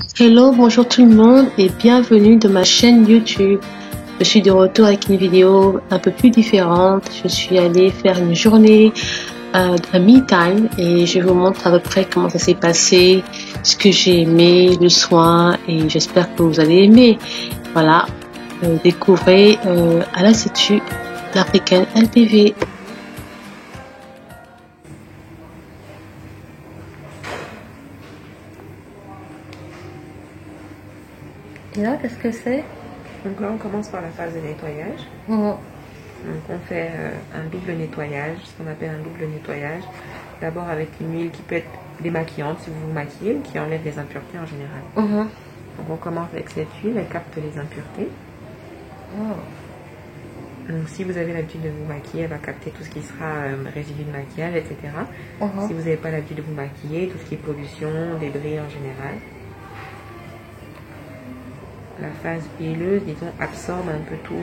Hello, bonjour tout le monde et bienvenue dans ma chaîne YouTube. Je suis de retour avec une vidéo un peu plus différente. Je suis allée faire une journée un me time et je vous montre à peu près comment ça s'est passé, ce que j'ai aimé, le soin et j'espère que vous allez aimer. Voilà, découvrez à l'Institut l'Africaine LTV. Et là, qu'est-ce que c'est? Donc là, on commence par la phase de nettoyage. Oh. Donc on fait un double nettoyage, ce qu'on appelle un double nettoyage. D'abord avec une huile qui peut être démaquillante si vous vous maquillez, ou qui enlève les impuretés en général. Donc on commence avec cette huile, elle capte les impuretés. Donc si vous avez l'habitude de vous maquiller, elle va capter tout ce qui sera résidu de maquillage, etc. Si vous n'avez pas l'habitude de vous maquiller, tout ce qui est pollution, débris en général. La phase huileuse, disons, absorbe un peu tout.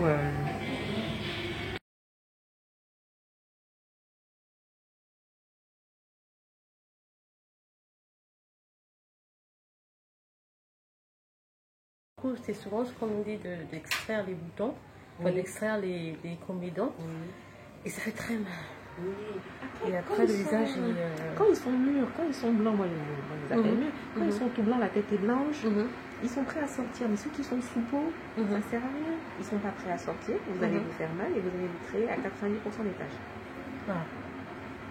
C'est souvent ce qu'on nous dit d'extraire les boutons, enfin, d'extraire les combidons, et ça fait très mal. Et après le visage quand ils sont mûrs, quand ils sont blancs, moi je les appelle mûrs, quand ils sont tout blancs, la tête est blanche, ils sont prêts à sortir. Mais ceux qui sont sous peau, ça sert à rien. Ils sont pas prêts à sortir, vous allez vous faire mal et vous allez vous créer à 90% des taches.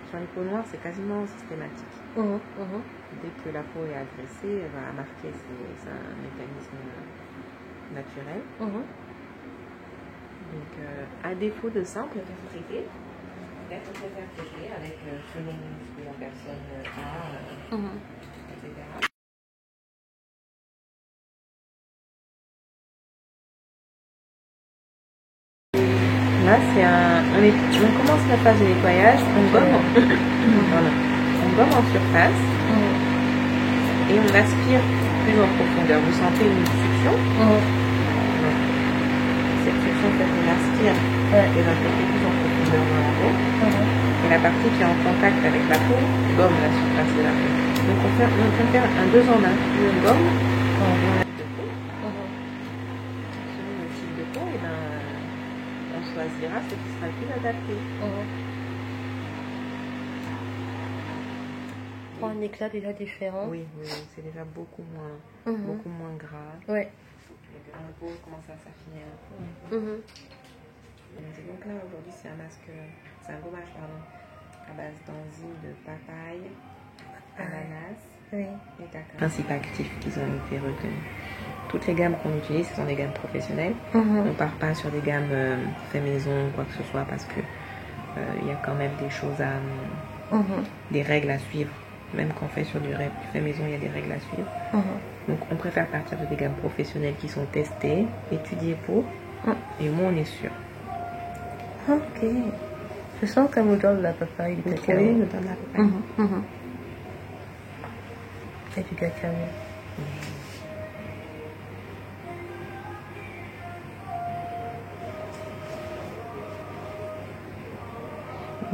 Sur les peaux noires, c'est quasiment systématique. Dès que la peau est agressée, elle va marquer, c'est un mécanisme naturel. Donc, à défaut de ça, on peut faire traiter. Peut-être on peut faire traiter avec selon ce que la personne a, etc. Là, on commence la phase de nettoyage, on gomme, on gomme en surface et on aspire plus en profondeur. Vous sentez une succion? Cette succion fait qu'on aspire les impuretés plus en profondeur dans la peau. Et la partie qui est en contact avec la peau gomme la surface de la peau. Donc on peut faire un 2 en 1. On gomme, on enlève de peau. Selon le type de peau, et on choisira ce qui sera le plus adapté. Prend un éclat déjà différent. Oui, c'est déjà beaucoup moins gras. La peau commence à s'affiner un peu. Donc là aujourd'hui c'est un gommage à base d'enzymes de papaye, ananas et cacao. Principes actifs qui ont été retenus. Toutes les gammes qu'on utilise, ce sont des gammes professionnelles. On ne part pas sur des gammes fait maison ou quoi que ce soit parce que il y a quand même des choses des règles à suivre. Même quand on fait sur du fait maison, il y a des règles à suivre. Donc on préfère partir de des gammes professionnelles qui sont testées, étudiées pour, et au moins on est sûr. Ok. Je sens qu'elle me donne la papaye du cacao. Oui, me donne la papaye. Et du cacao.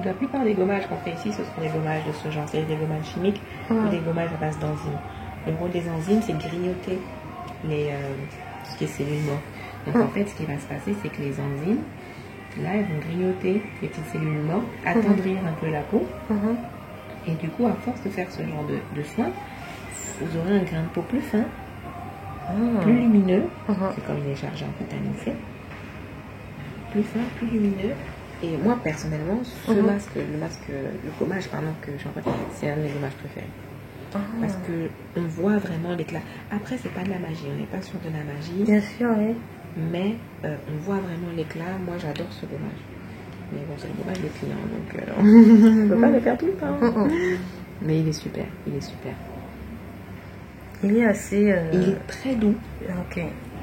La plupart des gommages qu'on fait ici, ce sont des gommages de ce genre, c'est des gommages chimiques ou des gommages à base d'enzymes. Le rôle des enzymes, c'est de grignoter ce qui est cellules mortes. Donc en fait, ce qui va se passer, c'est que les enzymes, là, elles vont grignoter les petites cellules mortes, attendrir un peu la peau. Et du coup, à force de faire ce genre de soins, vous aurez un grain de peau plus fin, plus lumineux. C'est comme il est chargé en vitamine C. Plus fin, plus lumineux. Et moi, personnellement, le gommage, que j'envoie, c'est un de mes gommages préférés. Parce qu'on voit vraiment l'éclat. Après, c'est pas de la magie, on n'est pas sûr de la magie. Bien sûr, oui. Mais on voit vraiment l'éclat. Moi, j'adore ce gommage. Mais bon, c'est le gommage des clients, donc on ne peut pas le faire tout le temps. Mais il est super, il est super. Il est assez... Il est très doux.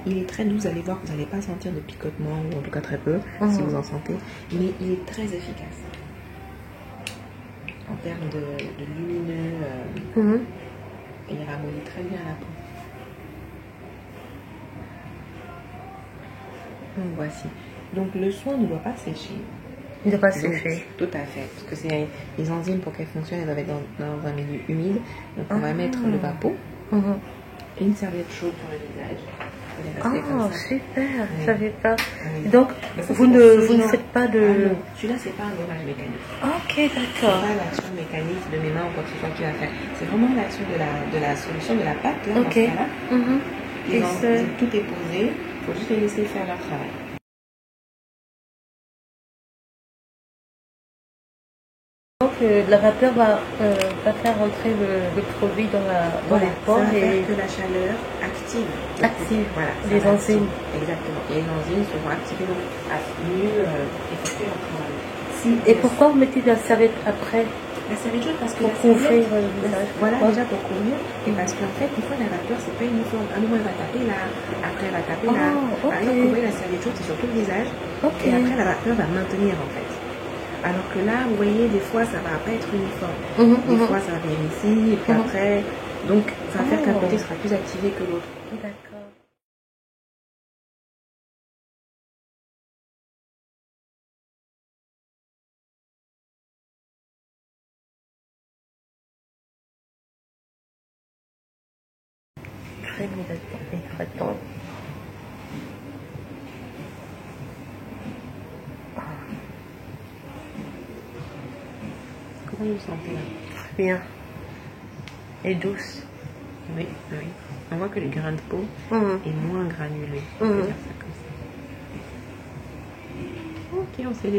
Il est très doux, vous allez voir que vous n'allez pas sentir de picotement, ou en tout cas très peu, si vous en sentez. Mais il est très efficace. En termes de lumineux, il ramollit très bien la peau. Donc voici. Donc le soin ne doit pas sécher. Il ne doit pas sécher. Tout à fait. Parce que c'est les enzymes, pour qu'elles fonctionnent, elles doivent être dans un milieu humide. Donc on va mettre le vapeau. Et une serviette chaude pour le visage. Ah, super, oui. je savais pas. Oui. Donc, vous ne faites pas de... Ah non, celui-là, c'est pas un gommage mécanique. Ok, C'est d'accord. pas l'action mécanique de mes mains ou quoi que ce soit que tu vas faire. C'est vraiment l'action de la solution de la pâte, là, Ok. dans ce cas-là. Et tout est posé, il faut juste les laisser faire leur travail. Donc, la vapeur va faire entrer le produit dans les pores ça va et faire que la chaleur active. Voilà, les enzymes. Exactement. Et les enzymes seront activées donc à mieux effectuer leur travail. Et pourquoi vous mettez la serviette après? La serviette chaude parce que pour couvrir le visage. Voilà, déjà pour couvrir. Et parce qu'en fait, une fois la vapeur, c'est pas uniforme. Un moment, elle va taper là, après elle va taper là. Okay. Par exemple, vous voyez, la serviette chaude, c'est sur tout le visage. Okay. Et après, la vapeur va maintenir en fait. Alors que là, vous voyez, des fois, ça va pas être uniforme. Des fois, ça va venir ici, et puis après. Donc, ça va faire qu'un côté sera plus activé que l'autre. D'accord. Très hydratant. Comment vous sentez là? Bien. Et douce. Oui, oui. On voit que le grain de peau est moins granulé. On peut dire ça comme ça. Ok, on s'est